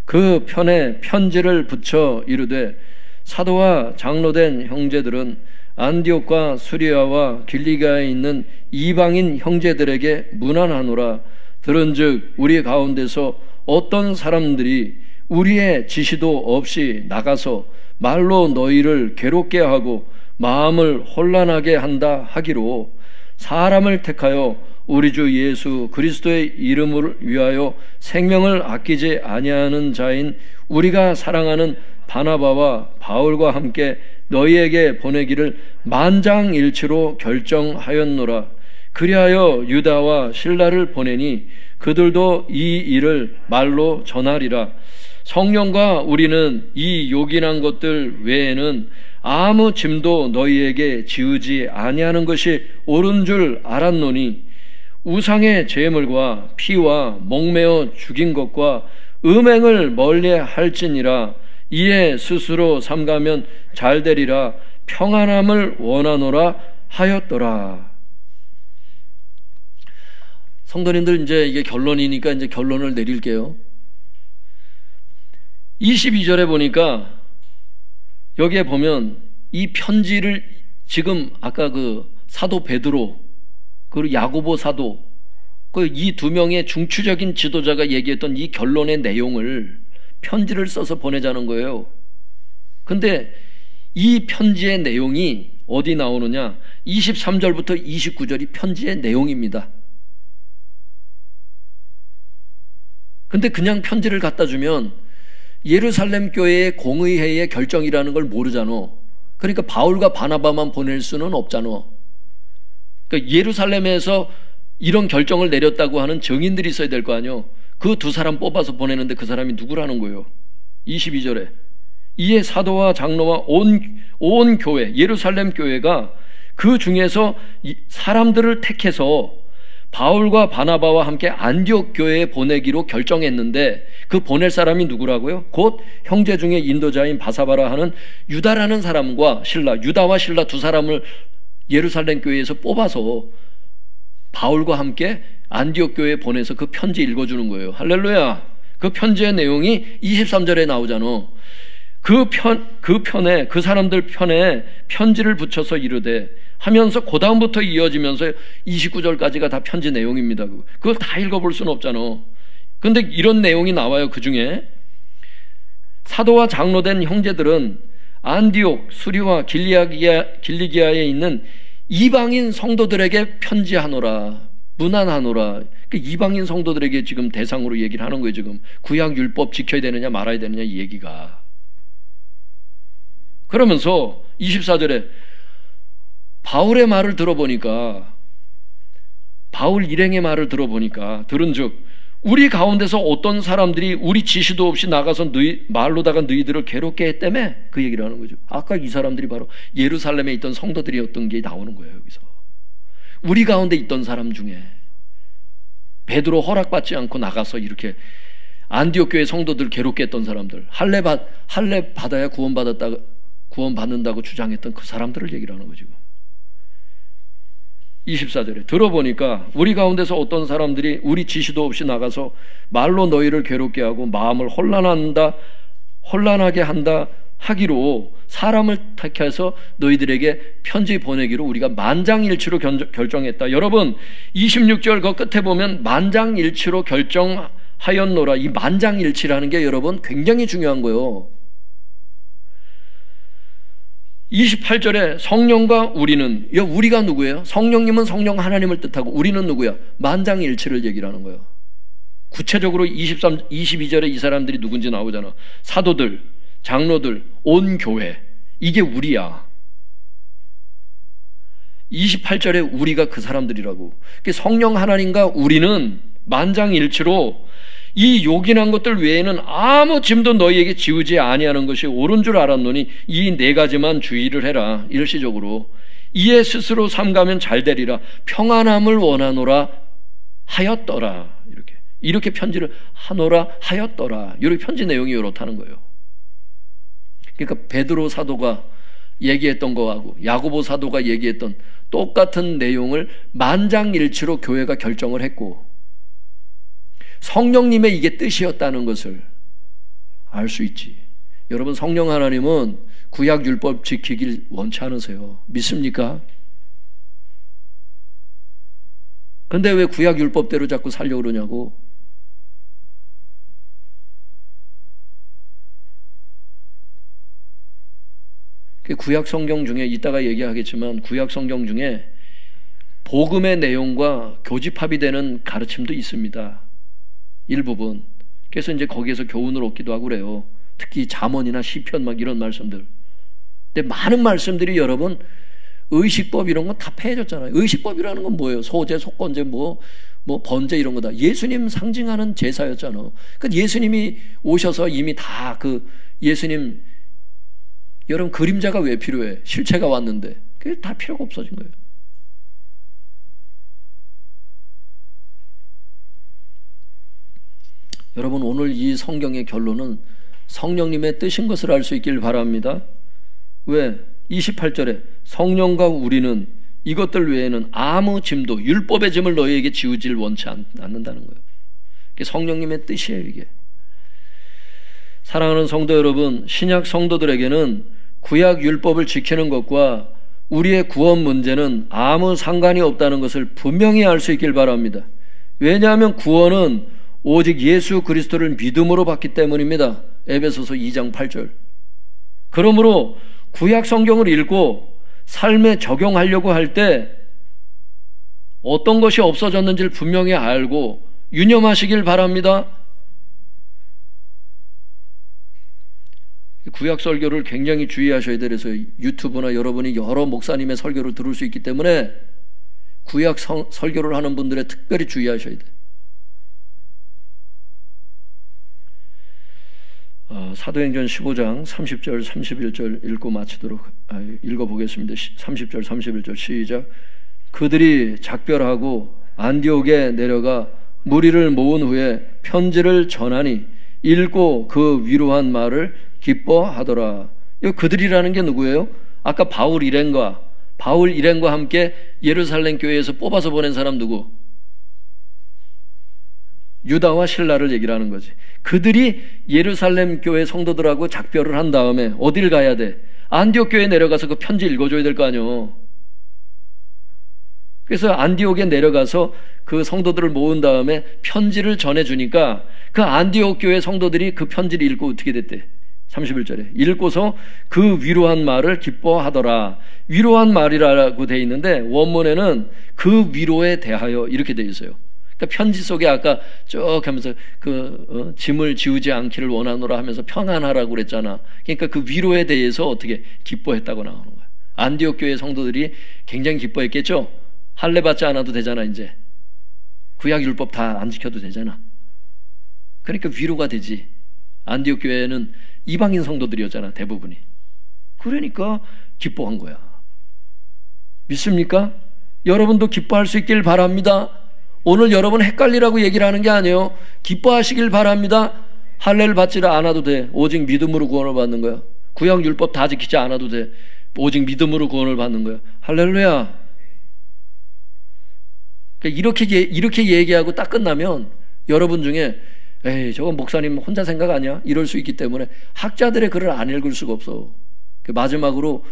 A: 그 편에 편지를 붙여 이르되 사도와 장로된 형제들은 안디옥과 수리아와 길리가에 있는 이방인 형제들에게 문안하노라. 들은즉 우리 가운데서 어떤 사람들이 우리의 지시도 없이 나가서 말로 너희를 괴롭게 하고 마음을 혼란하게 한다 하기로 사람을 택하여 우리 주 예수 그리스도의 이름을 위하여 생명을 아끼지 아니하는 자인 우리가 사랑하는 바나바와 바울과 함께 너희에게 보내기를 만장일치로 결정하였노라. 그리하여 유다와 실라를 보내니 그들도 이 일을 말로 전하리라. 성령과 우리는 이 요긴한 것들 외에는 아무 짐도 너희에게 지우지 아니하는 것이 옳은 줄 알았노니 우상의 제물과 피와 목매어 죽인 것과 음행을 멀리할지니라. 이에 스스로 삼가면 잘되리라. 평안함을 원하노라 하였더라. 성도님들, 이제 이게 결론이니까 이제 결론을 내릴게요. 22절에 보니까 여기에 보면 이 편지를 지금 아까 그 사도 베드로 그리고 야고보 사도 그 이 두 명의 중추적인 지도자가 얘기했던 이 결론의 내용을 편지를 써서 보내자는 거예요. 근데 이 편지의 내용이 어디 나오느냐? 23절부터 29절이 편지의 내용입니다. 근데 그냥 편지를 갖다 주면 예루살렘 교회의 공의회의 결정이라는 걸 모르잖아. 그러니까 바울과 바나바만 보낼 수는 없잖아. 그러니까 예루살렘에서 이런 결정을 내렸다고 하는 증인들이 있어야 될 거 아니에요. 그 두 사람 뽑아서 보내는데 그 사람이 누구라는 거예요? 22절에 이에 사도와 장로와 온 교회, 예루살렘 교회가 그 중에서 사람들을 택해서 바울과 바나바와 함께 안디옥 교회에 보내기로 결정했는데 그 보낼 사람이 누구라고요? 곧 형제 중에 인도자인 바사바라 하는 유다라는 사람과 실라, 유다와 실라 두 사람을 예루살렘 교회에서 뽑아서 바울과 함께 안디옥 교회에 보내서 그 편지 읽어주는 거예요. 할렐루야. 그 편지의 내용이 23절에 나오잖아. 그 편에, 그 사람들 편에 편지를 붙여서 이르되 하면서 그 다음부터 이어지면서 29절까지가 다 편지 내용입니다. 그걸 다 읽어볼 수는 없잖아. 근데 이런 내용이 나와요. 그 중에 사도와 장로된 형제들은 안디옥, 수리와 길리기아에 있는 이방인 성도들에게 편지하노라, 문안하노라. 그 이방인 성도들에게 지금 대상으로 얘기를 하는 거예요. 지금 구약 율법 지켜야 되느냐 말아야 되느냐 이 얘기가. 그러면서 24절에 바울의 말을 들어보니까, 바울 일행의 말을 들어보니까 들은즉 우리 가운데서 어떤 사람들이 우리 지시도 없이 나가서 말로다가 너희들을 괴롭게 했다며, 그 얘기를 하는 거죠. 아까 이 사람들이 바로 예루살렘에 있던 성도들이었던 게 나오는 거예요. 여기서 우리 가운데 있던 사람 중에 베드로 허락받지 않고 나가서 이렇게 안디옥 교회 성도들 괴롭게 했던 사람들, 할례 받아야 구원받는다고 주장했던 그 사람들을 얘기를 하는 거죠. 24절에 들어보니까 우리 가운데서 어떤 사람들이 우리 지시도 없이 나가서 말로 너희를 괴롭게 하고 마음을 혼란하게 한다 하기로 사람을 택해서 너희들에게 편지 보내기로 우리가 만장일치로 결정했다. 여러분 26절 그 끝에 보면 만장일치로 결정하였노라. 이 만장일치라는 게 여러분 굉장히 중요한 거예요. 28절에 성령과 우리는, 우리가 누구예요? 성령님은 성령 하나님을 뜻하고 우리는 누구야? 만장일치를 얘기를 하는 거예요. 구체적으로 22절에 이 사람들이 누군지 나오잖아. 사도들, 장로들, 온 교회. 이게 우리야. 28절에 우리가 그 사람들이라고. 성령 하나님과 우리는 만장일치로 이 요긴한 것들 외에는 아무 짐도 너희에게 지우지 아니하는 것이 옳은 줄 알았노니 이 네 가지만 주의를 해라. 일시적으로 이에 스스로 삼가면 잘 되리라. 평안함을 원하노라 하였더라. 이렇게 편지를 하노라 하였더라. 이렇게 편지 내용이 이렇다는 거예요. 그러니까 베드로 사도가 얘기했던 거하고 야고보 사도가 얘기했던 똑같은 내용을 만장일치로 교회가 결정을 했고, 성령님의 이게 뜻이었다는 것을 알 수 있지. 여러분 성령 하나님은 구약 율법 지키길 원치 않으세요. 믿습니까? 근데 왜 구약 율법대로 자꾸 살려고 그러냐고. 구약 성경 중에 이따가 얘기하겠지만 구약 성경 중에 복음의 내용과 교집합이 되는 가르침도 있습니다. 일부분. 그래서 이제 거기에서 교훈을 얻기도 하고 그래요. 특히 잠언이나 시편 막 이런 말씀들. 근데 많은 말씀들이 여러분 의식법 이런 건 다 폐해졌잖아요. 의식법이라는 건 뭐예요? 소제, 속건제, 뭐 번제 이런 거다. 예수님 상징하는 제사였잖아. 그 예수님이 오셔서 이미 다 그 예수님, 여러분 그림자가 왜 필요해? 실체가 왔는데 그게 다 필요가 없어진 거예요. 여러분 오늘 이 성경의 결론은 성령님의 뜻인 것을 알 수 있길 바랍니다. 왜? 28절에 성령과 우리는 이것들 외에는 아무 짐도, 율법의 짐을 너희에게 지우질 원치 않는다는 거예요. 이게 성령님의 뜻이에요. 이게. 사랑하는 성도 여러분, 신약 성도들에게는 구약 율법을 지키는 것과 우리의 구원 문제는 아무 상관이 없다는 것을 분명히 알 수 있길 바랍니다. 왜냐하면 구원은 오직 예수 그리스도를 믿음으로 받기 때문입니다. 에베소서 2장 8절. 그러므로 구약 성경을 읽고 삶에 적용하려고 할 때 어떤 것이 없어졌는지를 분명히 알고 유념하시길 바랍니다. 구약 설교를 굉장히 주의하셔야 돼. 그래서 유튜브나 여러분이 여러 목사님의 설교를 들을 수 있기 때문에 구약 설교를 하는 분들에 특별히 주의하셔야 돼. 사도행전 15장 30절 31절 읽어보겠습니다. 30절 31절 시작. 그들이 작별하고 안디옥에 내려가 무리를 모은 후에 편지를 전하니 읽고 그 위로한 말을 기뻐하더라. 이 그들이라는 게 누구예요? 아까 바울 일행과 함께 예루살렘 교회에서 뽑아서 보낸 사람 누구? 유다와 실라를 얘기를 하는 거지. 그들이 예루살렘 교회 성도들하고 작별을 한 다음에 어딜 가야 돼? 안디옥 교회에 내려가서 그 편지 읽어줘야 될 거 아니에요. 그래서 안디옥에 내려가서 그 성도들을 모은 다음에 편지를 전해주니까 그 안디옥 교회 성도들이 그 편지를 읽고 어떻게 됐대? 31절에 읽고서 그 위로한 말을 기뻐하더라. 위로한 말이라고 돼 있는데 원문에는 그 위로에 대하여 이렇게 돼 있어요. 그러니까 편지 속에 아까 쭉 하면서 짐을 지우지 않기를 원하노라 하면서 평안하라고 그랬잖아. 그러니까 그 위로에 대해서 어떻게 기뻐했다고 나오는 거야. 안디옥 교회 성도들이 굉장히 기뻐했겠죠. 할례 받지 않아도 되잖아. 이제 구약 율법 다 안 지켜도 되잖아. 그러니까 위로가 되지. 안디옥 교회는 이방인 성도들이었잖아. 대부분이. 그러니까 기뻐한 거야. 믿습니까? 여러분도 기뻐할 수 있길 바랍니다. 오늘 여러분 헷갈리라고 얘기를 하는 게 아니에요. 기뻐하시길 바랍니다. 할례를 받지 않아도 돼. 오직 믿음으로 구원을 받는 거야. 구약 율법 다 지키지 않아도 돼. 오직 믿음으로 구원을 받는 거야. 할렐루야. 이렇게 얘기하고 딱 끝나면 여러분 중에 에이 저건 목사님 혼자 생각 아니야? 이럴 수 있기 때문에 학자들의 글을 안 읽을 수가 없어. 마지막으로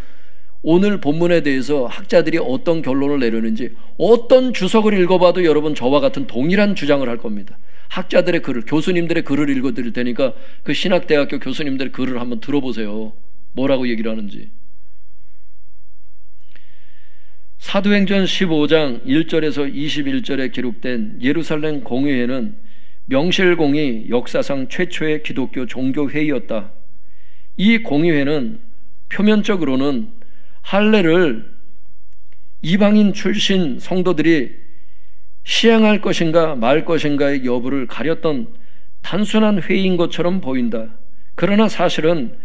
A: 오늘 본문에 대해서 학자들이 어떤 결론을 내려는지, 어떤 주석을 읽어봐도 여러분 저와 같은 동일한 주장을 할 겁니다. 학자들의 글을, 교수님들의 글을 읽어드릴 테니까 그 신학대학교 교수님들의 글을 한번 들어보세요. 뭐라고 얘기를 하는지. 사도행전 15장 1절에서 21절에 기록된 예루살렘 공의회는 명실공히 역사상 최초의 기독교 종교회의였다. 이 공의회는 표면적으로는 할례를 이방인 출신 성도들이 시행할 것인가 말 것인가의 여부를 가렸던 단순한 회의인 것처럼 보인다. 그러나 사실은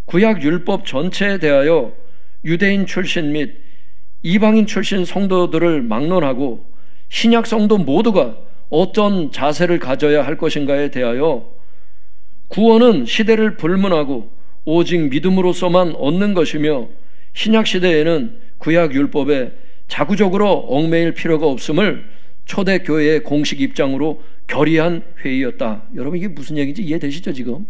A: 구약 율법 전체에 대하여 유대인 출신 및 이방인 출신 성도들을 막론하고 신약 성도 모두가 어떤 자세를 가져야 할 것인가에 대하여 구원은 시대를 불문하고 오직 믿음으로서만 얻는 것이며 신약 시대에는 구약 율법에 자구적으로 얽매일 필요가 없음을 초대교회의 공식 입장으로 결의한 회의였다. 여러분 이게 무슨 얘기인지 이해되시죠 지금?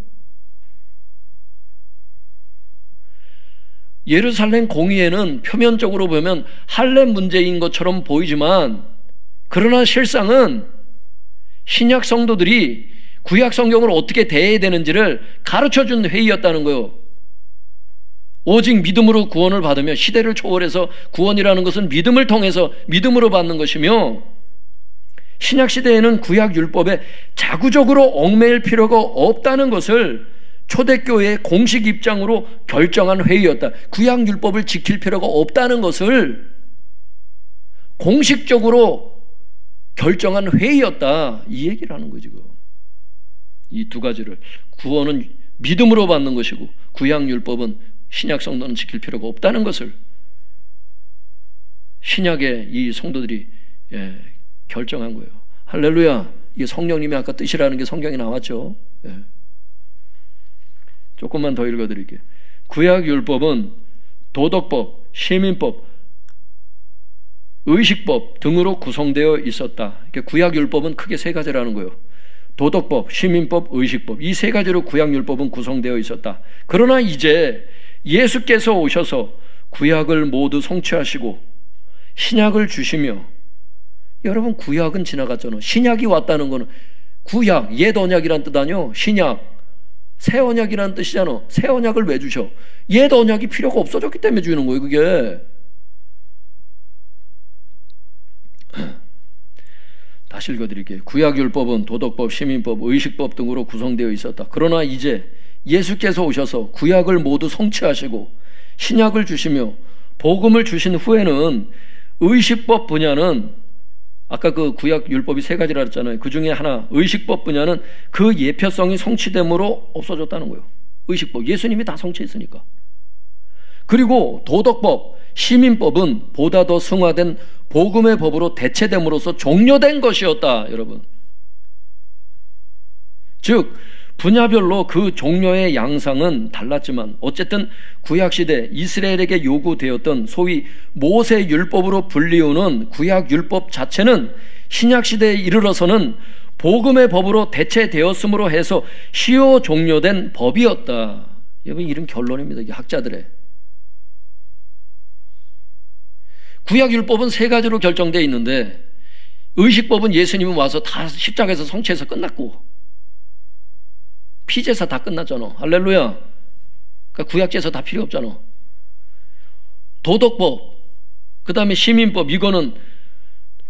A: 예루살렘 공의회는 표면적으로 보면 할례 문제인 것처럼 보이지만 그러나 실상은 신약 성도들이 구약 성경을 어떻게 대해야 되는지를 가르쳐준 회의였다는 거예요. 오직 믿음으로 구원을 받으며 시대를 초월해서 구원이라는 것은 믿음을 통해서 믿음으로 받는 것이며 신약 시대에는 구약 율법에 자구적으로 얽매일 필요가 없다는 것을 초대교회의 공식 입장으로 결정한 회의였다. 구약 율법을 지킬 필요가 없다는 것을 공식적으로 결정한 회의였다. 이 얘기를 하는 거죠. 이 두 가지를, 구원은 믿음으로 받는 것이고 구약 율법은 신약 성도는 지킬 필요가 없다는 것을 신약의 이 성도들이 결정한 거예요. 할렐루야. 이게 성령님의 아까 뜻이라는 게 성경에 나왔죠. 조금만 더 읽어드릴게요. 구약 율법은 도덕법, 시민법, 의식법 등으로 구성되어 있었다. 구약 율법은 크게 세 가지라는 거예요. 도덕법, 시민법, 의식법, 이 세 가지로 구약 율법은 구성되어 있었다. 그러나 이제 예수께서 오셔서 구약을 모두 성취하시고 신약을 주시며, 여러분 구약은 지나갔잖아요. 신약이 왔다는 거는 구약, 옛 언약이란 뜻 아니요. 신약, 새 언약이라는 뜻이잖아. 새 언약을 왜 주셔? 옛 언약이 필요가 없어졌기 때문에 주는 거예요. 그게. 다시 읽어드릴게요. 구약율법은 도덕법, 시민법, 의식법 등으로 구성되어 있었다. 그러나 이제 예수께서 오셔서 구약을 모두 성취하시고 신약을 주시며 복음을 주신 후에는 의식법 분야는, 아까 그 구약 율법이 세 가지라 했잖아요. 그 중에 하나, 의식법 분야는 그 예표성이 성취됨으로 없어졌다는 거예요. 의식법, 예수님이 다 성취했으니까. 그리고 도덕법, 시민법은 보다 더 승화된 복음의 법으로 대체됨으로써 종료된 것이었다. 여러분, 즉 분야별로 그 종료의 양상은 달랐지만 어쨌든 구약시대 이스라엘에게 요구되었던 소위 모세율법으로 불리우는 구약율법 자체는 신약시대에 이르러서는 복음의 법으로 대체되었음으로 해서 시효 종료된 법이었다. 여러분, 이런 결론입니다. 이게 학자들의. 구약율법은 세 가지로 결정되어 있는데 의식법은 예수님이 와서 다 십자가에서 성취해서 끝났고 피제사 다 끝났잖아. 할렐루야. 그러니까 구약제사 다 필요 없잖아. 도덕법, 그 다음에 시민법, 이거는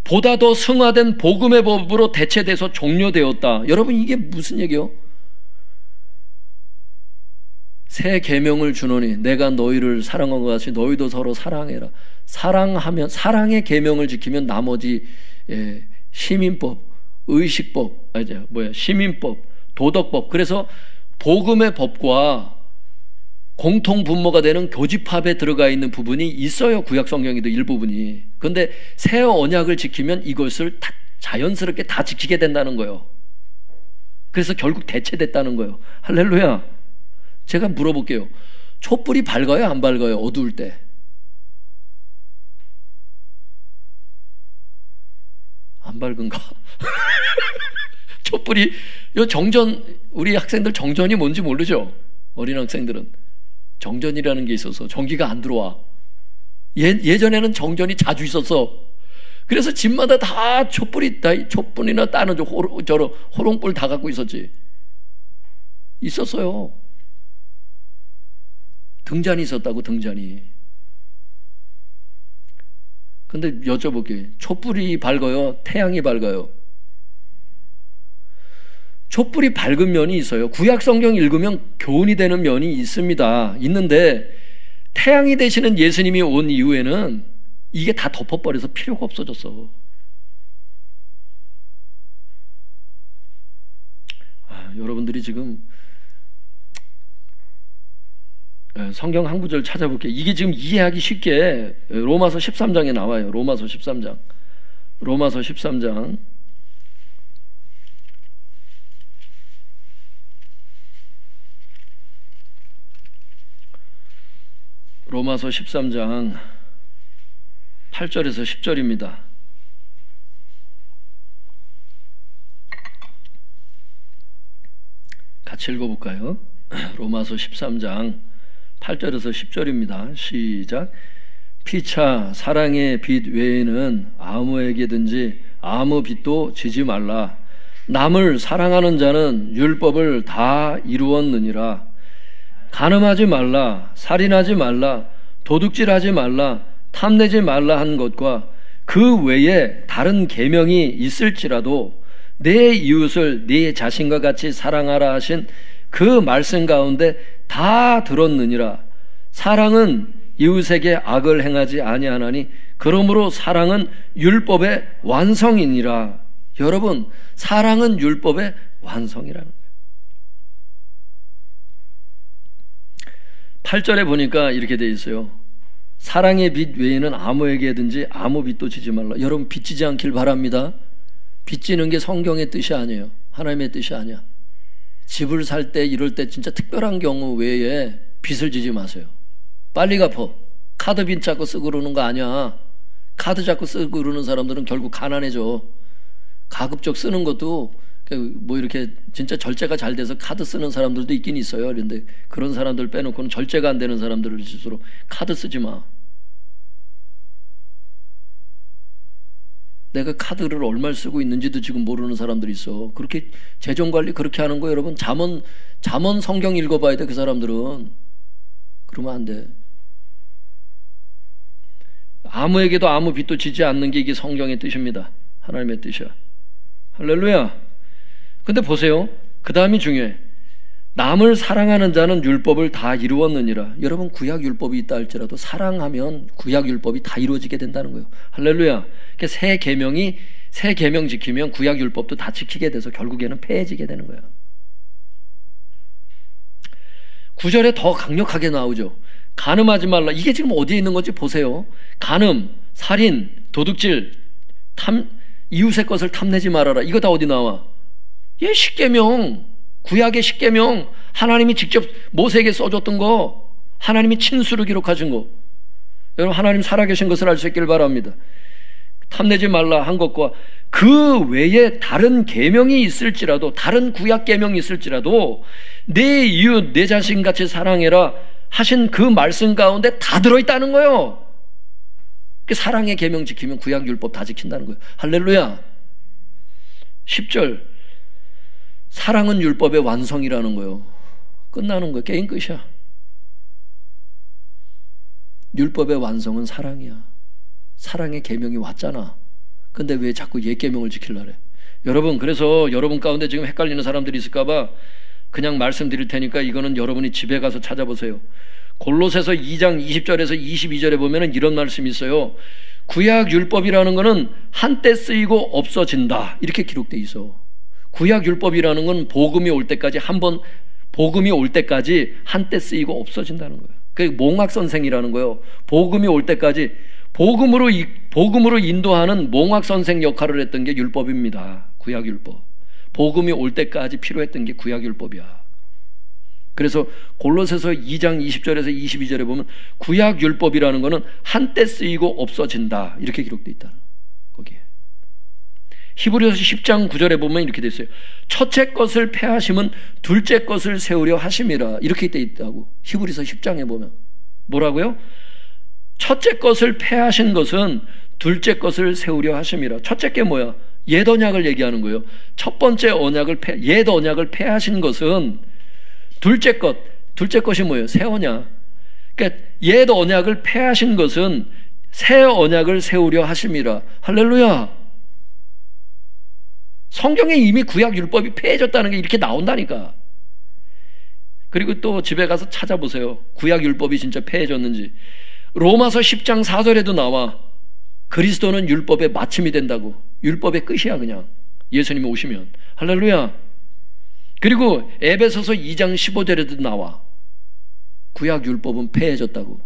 A: 보다 더 승화된 복음의 법으로 대체돼서 종료되었다. 여러분, 이게 무슨 얘기요? 새 계명을 주노니 내가 너희를 사랑한 것 같이 너희도 서로 사랑해라. 사랑하면, 사랑의 계명을 지키면 나머지 시민법, 의식법, 시민법, 도덕법, 그래서 복음의 법과 공통 분모가 되는 교집합에 들어가 있는 부분이 있어요. 구약 성경에도 일부분이. 그런데 새 언약을 지키면 이것을 다 자연스럽게 다 지키게 된다는 거예요. 그래서 결국 대체됐다는 거예요. 할렐루야. 제가 물어볼게요. 촛불이 밝아요, 안 밝아요? 어두울 때. 안 밝은가? 촛불이, 요 정전, 우리 학생들 정전이 뭔지 모르죠? 어린 학생들은. 정전이라는 게 있어서 전기가 안 들어와. 예전에는 정전이 자주 있었어. 그래서 집마다 다 촛불이나 다른 호롱불 다 갖고 있었지. 있었어요. 등잔이 있었다고, 등잔이. 근데 여쭤볼게. 촛불이 밝아요? 태양이 밝아요? 촛불이 밝은 면이 있어요. 구약 성경 읽으면 교훈이 되는 면이 있습니다. 있는데 태양이 되시는 예수님이 온 이후에는 이게 다 덮어버려서 필요가 없어졌어. 여러분들이 지금 성경 한 구절 찾아볼게요. 이게 지금 이해하기 쉽게 로마서 13장에 나와요. 로마서 13장. 로마서 13장. 로마서 13장 8절에서 10절입니다. 같이 읽어볼까요? 로마서 13장 8절에서 10절입니다. 시작. 피차 사랑의 빚 외에는 아무에게든지 아무 빚도 지지 말라. 남을 사랑하는 자는 율법을 다 이루었느니라. 간음하지 말라, 살인하지 말라, 도둑질하지 말라, 탐내지 말라 한 것과 그 외에 다른 계명이 있을지라도 내 이웃을 네 자신과 같이 사랑하라 하신 그 말씀 가운데 다 들었느니라. 사랑은 이웃에게 악을 행하지 아니하나니 그러므로 사랑은 율법의 완성이니라. 여러분, 사랑은 율법의 완성이라는 거예요. 8절에 보니까 이렇게 돼 있어요. 사랑의 빚 외에는 아무에게든지 아무 빚도 지지 말라. 여러분, 빚지지 않길 바랍니다. 빚지는 게 성경의 뜻이 아니에요. 하나님의 뜻이 아니야. 집을 살 때 이럴 때 진짜 특별한 경우 외에 빚을 지지 마세요. 빨리 갚어. 카드 빚 잡고 쓰고 그러는 거 아니야. 카드 잡고 쓰고 그러는 사람들은 결국 가난해져. 가급적 쓰는 것도 뭐 이렇게 진짜 절제가 잘 돼서 카드 쓰는 사람들도 있긴 있어요. 그런데 그런 사람들 빼놓고는 절제가 안 되는 사람들을 스스로 카드 쓰지 마. 내가 카드를 얼마를 쓰고 있는지도 지금 모르는 사람들이 있어. 그렇게 재정관리 그렇게 하는 거 여러분, 잠언 성경 읽어봐야 돼. 그 사람들은. 그러면 안 돼. 아무에게도 아무 빚도 지지 않는 게 이게 성경의 뜻입니다. 하나님의 뜻이야. 할렐루야. 근데 보세요. 그 다음이 중요해. 남을 사랑하는 자는 율법을 다 이루었느니라. 여러분, 구약 율법이 있다 할지라도 사랑하면 구약 율법이 다 이루어지게 된다는 거예요. 할렐루야. 그러니까 새 계명 지키면 구약 율법도 다 지키게 돼서 결국에는 폐해지게 되는 거야. 9절에 더 강력하게 나오죠. 간음하지 말라. 이게 지금 어디에 있는 건지 보세요. 간음, 살인, 도둑질, 이웃의 것을 탐내지 말아라. 이거 다 어디 나와? 예, 십계명, 구약의 십계명, 하나님이 직접 모세에게 써줬던 거, 하나님이 친수로 기록하신 거. 여러분, 하나님 살아계신 것을 알 수 있기를 바랍니다. 탐내지 말라 한 것과 그 외에 다른 계명이 있을지라도, 다른 구약 계명이 있을지라도 내 이웃 내 자신같이 사랑해라 하신 그 말씀 가운데 다 들어있다는 거예요. 사랑의 계명 지키면 구약 율법 다 지킨다는 거예요. 할렐루야. 10절, 사랑은 율법의 완성이라는 거예요. 끝나는 거예요. 게임 끝이야. 율법의 완성은 사랑이야. 사랑의 계명이 왔잖아. 근데 왜 자꾸 옛 계명을 지키려고 그래? 여러분, 그래서 여러분 가운데 지금 헷갈리는 사람들이 있을까봐 그냥 말씀드릴 테니까 이거는 여러분이 집에 가서 찾아보세요. 골로새서 2장 20절에서 22절에 보면은 이런 말씀이 있어요. 구약 율법이라는 거는 한때 쓰이고 없어진다. 이렇게 기록돼 있어. 구약 율법이라는 건 복음이 올 때까지 한때 쓰이고 없어진다는 거예요. 그게 몽학선생이라는 거예요. 복음이 올 때까지 복음으로 인도하는 몽학선생 역할을 했던 게 율법입니다. 구약율법. 복음이 올 때까지 필요했던 게 구약율법이야. 그래서 골로새서 2장 20절에서 22절에 보면 구약율법이라는 거는 한때 쓰이고 없어진다. 이렇게 기록되어 있다. 거기에. 히브리서 10장 9절에 보면 이렇게 돼 있어요. 첫째 것을 패하심은 둘째 것을 세우려 하심이라. 이렇게 돼 있다고. 히브리서 10장에 보면 뭐라고요? 첫째 것을 패하신 것은 둘째 것을 세우려 하심이라. 첫째 게 뭐야? 옛 언약을 얘기하는 거예요. 첫 번째 언약을 옛 언약을 패하신 것은 둘째 것이 뭐예요? 새 언약. 그러니까 옛 언약을 패하신 것은 새 언약을 세우려 하심이라. 할렐루야. 성경에 이미 구약 율법이 폐해졌다는 게 이렇게 나온다니까. 그리고 또 집에 가서 찾아보세요. 구약 율법이 진짜 폐해졌는지. 로마서 10장 4절에도 나와. 그리스도는 율법의 마침이 된다고. 율법의 끝이야 그냥. 예수님이 오시면. 할렐루야. 그리고 에베소서 2장 15절에도 나와. 구약 율법은 폐해졌다고.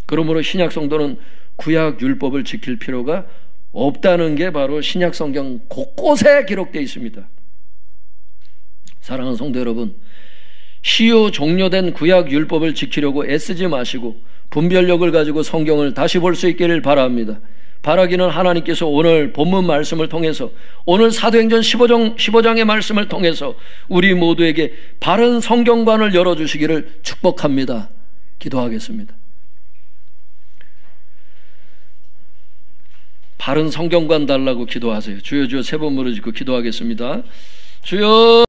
A: 그러므로 신약 성도는 구약 율법을 지킬 필요가 없다는 게 바로 신약 성경 곳곳에 기록되어 있습니다. 사랑하는 성도 여러분, 시효 종료된 구약 율법을 지키려고 애쓰지 마시고 분별력을 가지고 성경을 다시 볼 수 있기를 바랍니다. 바라기는 하나님께서 오늘 본문 말씀을 통해서, 오늘 사도행전 15장의 말씀을 통해서 우리 모두에게 바른 성경관을 열어주시기를 축복합니다. 기도하겠습니다. 바른 성경관 달라고 기도하세요. 주여 주여 세 번 부르짖고 기도하겠습니다. 주여.